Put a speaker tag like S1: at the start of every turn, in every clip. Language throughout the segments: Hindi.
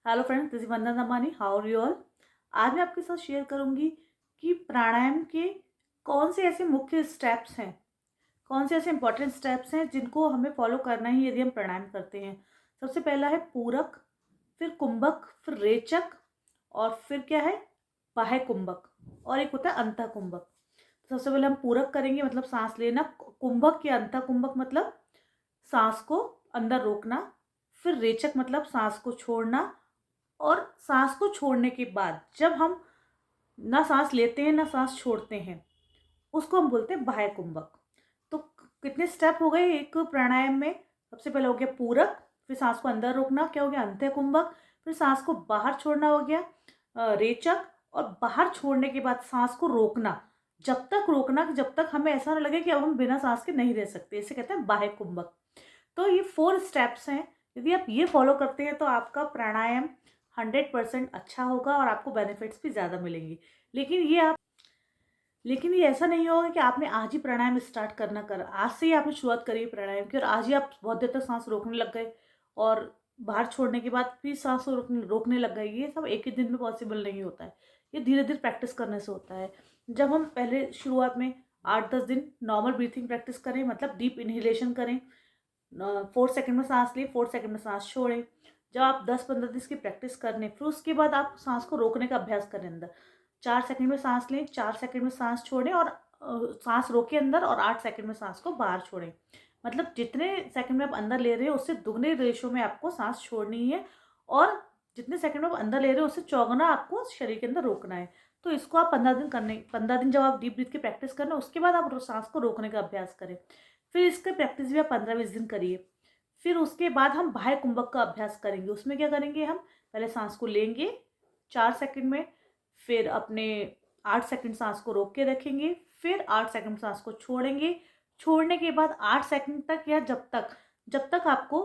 S1: Hello friends, this is Vandana Damani. How are you all? आज मैं आपके साथ शेयर करूंगी कि प्राणायाम के कौन से ऐसे मुख्य स्टेप्स हैं, कौन से ऐसे इंपॉर्टेंट स्टेप्स हैं जिनको हमें फॉलो करना ही यदि हम प्राणायाम करते हैं। सबसे पहला है पूरक, फिर कुंभक, फिर रेचक, और फिर क्या है, बाह्य कुंभक, और एक होता है अंतः कुंभक। तो सबसे पहले हम पूरक करेंगे, मतलब सांस लेना। कुंभक या अंतः कुंभक मतलब सांस को अंदर रोकना। फिर रेचक मतलब सांस को छोड़ना। और सांस को छोड़ने के बाद जब हम ना सांस लेते हैं ना सांस छोड़ते हैं, उसको हम बोलते हैं बाह्य कुंभक। तो कितने स्टेप हो गए एक प्राणायाम में? सबसे पहले हो गया पूरक, फिर सांस को अंदर रोकना, क्या हो गया, अंत्य कुंभक। फिर सांस को बाहर छोड़ना हो गया रेचक। और बाहर छोड़ने के बाद सांस को रोकना, जब तक रोकना कि जब तक हमें ऐसा ना लगे कि अब हम बिना सांस के नहीं रह सकते, इसे कहते हैं बाह्य कुंभक। तो ये 4 स्टेप्स हैं। यदि आप ये फॉलो करते हैं तो आपका प्राणायाम 100% अच्छा होगा और आपको बेनिफिट्स भी ज़्यादा मिलेंगे। लेकिन ये आप लेकिन ये ऐसा नहीं होगा कि आपने आज ही प्राणायाम स्टार्ट करना कर आज से ही आपने शुरुआत करी है प्राणायाम की और आज ही आप बहुत देर तक सांस रोकने लग गए और बाहर छोड़ने के बाद फिर सांस रोकने रोकने लग गए। ये सब एक ही दिन में पॉसिबल नहीं होता है। ये धीरे धीरे प्रैक्टिस करने से होता है। जब हम पहले शुरुआत में 8-10 दिन नॉर्मल ब्रीथिंग प्रैक्टिस करें, मतलब डीप इनहेलेशन करें, 4 सेकंड में सांस लें, 4 सेकंड में सांस छोड़ें। जब आप 10-15 दिन इसकी प्रैक्टिस कर लें, फिर उसके बाद आप सांस को रोकने का अभ्यास करें अंदर। 4 सेकंड में सांस लें, 4 सेकंड में सांस छोड़ें, और सांस रोके अंदर, और 8 सेकंड में सांस को बाहर छोड़ें। मतलब जितने सेकंड में आप अंदर ले रहे हो उससे दुगने रेशो में आपको सांस छोड़नी है, और जितने सेकंड में आप अंदर ले रहे हो उससे चौगुना आपको शरीर के अंदर रोकना है। तो इसको आप 15 दिन जब आप डीप ब्रीथ की प्रैक्टिस करना, उसके बाद आप सांस को रोकने का अभ्यास करें। फिर इसका प्रैक्टिस भी आप 15-20 दिन करिए। फिर उसके बाद हम बाह्य कुंभक का अभ्यास करेंगे। उसमें क्या करेंगे, हम पहले सांस को लेंगे 4 सेकंड में, फिर अपने 8 सेकंड सांस को रोक के रखेंगे, फिर 8 सेकंड सांस को छोड़ेंगे। छोड़ने के बाद 8 सेकंड तक, या जब तक आपको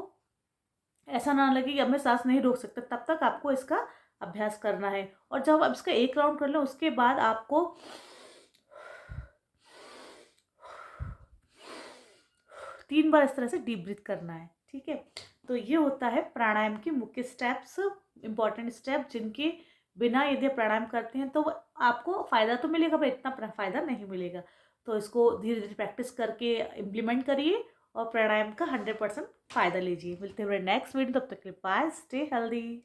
S1: ऐसा ना लगे कि अब मैं सांस नहीं रोक सकता, तब तक आपको इसका अभ्यास करना है। और जब आप इसका एक राउंड कर लें, उसके बाद आपको 3 बार इस तरह से डीप ब्रीथ करना है। ठीक है, तो ये होता है प्राणायाम के मुख्य स्टेप्स, इंपॉर्टेंट स्टेप, जिनके बिना यदि आप प्राणायाम करते हैं तो आपको फ़ायदा तो मिलेगा पर इतना फ़ायदा नहीं मिलेगा। तो इसको धीरे धीरे प्रैक्टिस करके इम्प्लीमेंट करिए और प्राणायाम का 100% फ़ायदा लीजिए। मिलते हुए नेक्स्ट वीडियो, तब तक के लिए बाय, स्टे हेल्दी।